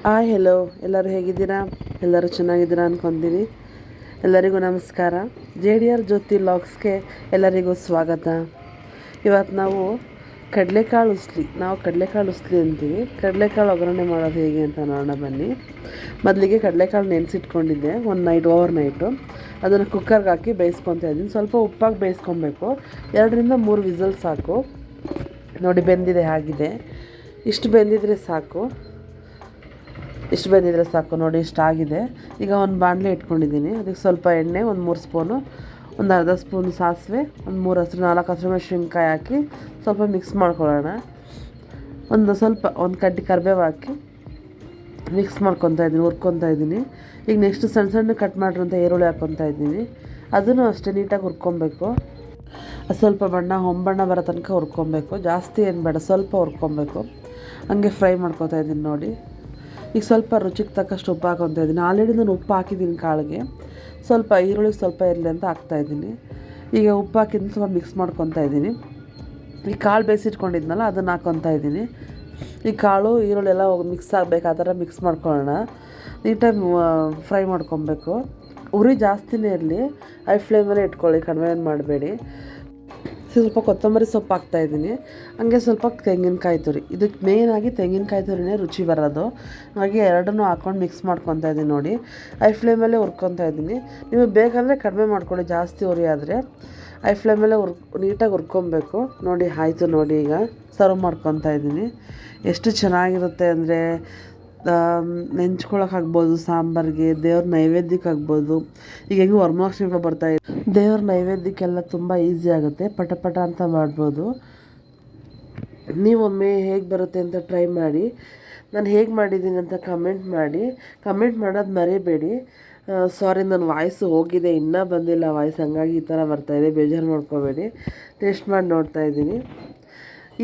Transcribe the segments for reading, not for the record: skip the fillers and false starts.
Hello ಎಲ್ಲರೂ ಹೇಗಿದ್ದೀರಾ? ಎಲ್ಲರೂ ಚೆನ್ನಾಗಿದ್ದೀರಾ ಅಂದ್ಕೊತೀನಿ. ಎಲ್ಲರಿಗೂ ನಮಸ್ಕಾರ. JDR ಜ್ಯೋತಿ ಲಾಗ್ಸ್ಗೆ ಎಲ್ಲರಿಗೂ ಸ್ವಾಗತ. ಇವತ್ತು ನಾವು ಕಡಲೆಕಾಳು ಉಸ್ಲಿ ಅಂತೀವಿ. ಕಡಲೆಕಾಳು ಒಗ್ಗರಣೆ ಮಾಡೋದು ಹೇಗೆ ಅಂತ ನೋಡೋಣ ಬನ್ನಿ. ಮೊದಲಿಗೆ ಕಡಲೆಕಾಳು ನೆನೆಸಿಟ್ಕೊಂಡಿದ್ದೆ ಓವರ್ ನೈಟು. ಅದನ್ನು ಕುಕ್ಕರ್ಗೆ ಹಾಕಿ ಬೇಯಿಸ್ಕೊತಾ ಇದ್ದೀನಿ. ಸ್ವಲ್ಪ ಉಪ್ಪಾಗಿ ಬೇಯಿಸ್ಕೊಬೇಕು. 2ರಿಂದ 3 ವಿಸಲ್ ಸಾಕು. ನೋಡಿ ಬೆಂದಿದೆ, ಆಗಿದೆ. ಇಷ್ಟು ಬೆಂದಿದ್ರೆ ಸಾಕು ನೋಡಿ, ಇಷ್ಟ ಆಗಿದೆ. ಈಗ ಒಂದು ಬಾಣಲೆ ಇಟ್ಕೊಂಡಿದ್ದೀನಿ. ಅದಕ್ಕೆ ಸ್ವಲ್ಪ ಎಣ್ಣೆ, ಒಂದು 3 ಸ್ಪೂನು, ಒಂದು ಅರ್ಧ ಸ್ಪೂನ್ ಸಾಸಿವೆ, ಒಂದು 4 ಹಸಿಮೆಣಸಿನ್ಕಾಯಿ ಹಾಕಿ ಸ್ವಲ್ಪ ಮಿಕ್ಸ್ ಮಾಡ್ಕೊಳ್ಳೋಣ. ಒಂದು ಕಡ್ಡಿ ಕರಿಬೇವು ಹಾಕಿ ಮಿಕ್ಸ್ ಹುರ್ಕೊತಾ ಇದ್ದೀನಿ. ಈಗ ನೆಕ್ಸ್ಟ್ ಸಣ್ಣ ಕಟ್ ಮಾಡಿರೋಂಥ ಈರುಳ್ಳಿ ಹಾಕ್ಕೊತಾ ಇದ್ದೀನಿ. ಅದನ್ನು ಅಷ್ಟೇ ನೀಟಾಗಿ ಹುರ್ಕೊಬೇಕು. ಸ್ವಲ್ಪ ಹೊಂಬಣ್ಣ ಬರೋ ತನಕ ಹುರ್ಕೊಬೇಕು. ಜಾಸ್ತಿ ಏನು ಬೇಡ, ಸ್ವಲ್ಪ ಹುರ್ಕೊಬೇಕು. ಹಂಗೆ ಫ್ರೈ ಮಾಡ್ಕೊತಾ ಇದ್ದೀನಿ ನೋಡಿ. ಈಗ ಸ್ವಲ್ಪ ರುಚಿಗೆ ತಕ್ಕಷ್ಟು ಉಪ್ಪು ಹಾಕ್ಕೊತಾ ಇದ್ದೀನಿ. ಆಲ್ರೆಡಿ ನಾನು ಉಪ್ಪು ಹಾಕಿದ್ದೀನಿ ಕಾಳಿಗೆ. ಸ್ವಲ್ಪ ಈರುಳ್ಳಿಗೆ ಸ್ವಲ್ಪ ಇರಲಿ ಅಂತ ಹಾಕ್ತಾಯಿದ್ದೀನಿ. ಈಗ ಉಪ್ಪು ಹಾಕಿದ್ದು ಸ್ವಲ್ಪ ಮಿಕ್ಸ್ ಮಾಡ್ಕೊತಾ ಇದ್ದೀನಿ. ಈ ಕಾಳು ಬೇಯಿಸಿಟ್ಕೊಂಡಿದ್ನಲ್ಲ ಅದನ್ನು ಹಾಕ್ಕೊತಾ ಇದ್ದೀನಿ. ಈ ಕಾಳು ಈರುಳ್ಳಿ ಎಲ್ಲ ಮಿಕ್ಸ್ ಆಗಬೇಕು, ಆ ಥರ ಮಿಕ್ಸ್ ಮಾಡ್ಕೊಳ್ಳೋಣ. ನೀಟಾಗಿ ಫ್ರೈ ಮಾಡ್ಕೊಬೇಕು. ಉರಿ ಜಾಸ್ತಿನೇ ಇರಲಿ, ಹೈ ಫ್ಲೇಮಲ್ಲೇ ಇಟ್ಕೊಳ್ಳಿ, ಕಡಿಮೆ ಏನು ಮಾಡಬೇಡಿ. ಸ್ವಲ್ಪ ಕೊತ್ತಂಬರಿ ಸೊಪ್ಪು ಹಾಕ್ತಾಯಿದ್ದೀನಿ. ಹಂಗೆ ಸ್ವಲ್ಪ ತೆಂಗಿನಕಾಯಿ ತುರಿ. ಇದಕ್ಕೆ ಮೇಯ್ನಾಗಿ ತೆಂಗಿನಕಾಯಿ ತುರಿನೇ ರುಚಿ ಬರೋದು. ಹಾಗೆ ಎರಡನ್ನೂ ಹಾಕ್ಕೊಂಡು ಮಿಕ್ಸ್ ಮಾಡ್ಕೊತಾ ಇದ್ದೀನಿ ನೋಡಿ. ಹೈ ಫ್ಲೇಮಲ್ಲೇ ಹುರ್ಕೊತಾ ಇದ್ದೀನಿ. ನೀವು ಬೇಕಂದರೆ ಕಡಿಮೆ ಮಾಡ್ಕೊಳ್ಳಿ, ಜಾಸ್ತಿ ಉರಿ ಆದರೆ. ಹೈ ಫ್ಲೇಮಲ್ಲೇ ನೀಟಾಗಿ ಹುರ್ಕೊಬೇಕು ನೋಡಿ. ಆಯಿತು ನೋಡಿ, ಈಗ ಸರ್ವ್ ಮಾಡ್ಕೊತಾ ಇದ್ದೀನಿ. ಎಷ್ಟು ಚೆನ್ನಾಗಿರುತ್ತೆ ಅಂದರೆ ನೆಂಚ್ಕೊಳಕ್ಕಾಗ್ಬೋದು, ಸಾಂಬಾರಿಗೆ, ದೇವ್ರ ನೈವೇದ್ಯಕ್ಕೆ ಆಗ್ಬೋದು. ಈಗ ಹೆಂಗೆ ವರಮಹಾಲಕ್ಷ್ಮಿ ಬರ್ತಾಯಿದೆ, ದೇವ್ರ ನೈವೇದ್ಯಕ್ಕೆಲ್ಲ ತುಂಬ ಈಸಿ ಆಗುತ್ತೆ, ಪಟ ಅಂತ ಮಾಡ್ಬೋದು. ನೀವೊಮ್ಮೆ ಹೇಗೆ ಬರುತ್ತೆ ಅಂತ ಟ್ರೈ ಮಾಡಿ. ನಾನು ಹೇಗೆ ಮಾಡಿದ್ದೀನಿ ಅಂತ ಕಮೆಂಟ್ ಮಾಡೋದು ಮರಿಬೇಡಿ. ಸಾರಿ, ನನ್ನ ವಾಯ್ಸು ಹೋಗಿದೆ, ಇನ್ನೂ ಬಂದಿಲ್ಲ ವಾಯ್ಸ್, ಹಂಗಾಗಿ ಈ ಥರ ಬರ್ತಾಯಿದೆ, ಬೇಜಾರು ಮಾಡ್ಕೋಬೇಡಿ. ಟೇಸ್ಟ್ ಮಾಡಿ ನೋಡ್ತಾ ಇದ್ದೀನಿ.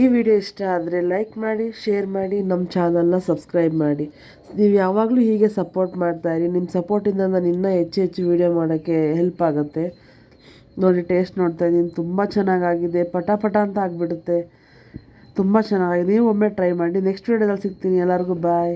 ಈ ವಿಡಿಯೋ ಇಷ್ಟ ಆದರೆ ಲೈಕ್ ಮಾಡಿ, ಶೇರ್ ಮಾಡಿ, ನಮ್ಮ ಚಾನಲ್ನ ಸಬ್ಸ್ಕ್ರೈಬ್ ಮಾಡಿ. ನೀವು ಯಾವಾಗಲೂ ಹೀಗೆ ಸಪೋರ್ಟ್ ಮಾಡ್ತಾಯಿರಿ. ನಿಮ್ಮ ಸಪೋರ್ಟಿಂದ ನಾನು ಇನ್ನೂ ಹೆಚ್ಚು ವೀಡಿಯೋ ಮಾಡೋಕ್ಕೆ ಹೆಲ್ಪ್ ಆಗುತ್ತೆ. ನೋಡಿ, ಟೇಸ್ಟ್ ನೋಡ್ತಾ ಇದ್ದೀನಿ, ತುಂಬ ಚೆನ್ನಾಗಾಗಿದೆ, ಪಟ ಅಂತ ಆಗಿಬಿಡುತ್ತೆ. ತುಂಬ ಚೆನ್ನಾಗಿದೆ. ನೀವು ಒಮ್ಮೆ ಟ್ರೈ ಮಾಡಿ. ನೆಕ್ಸ್ಟ್ ವೀಡಿಯೋದಲ್ಲಿ ಸಿಗ್ತೀನಿ. ಎಲ್ಲರಿಗೂ ಬಾಯ್.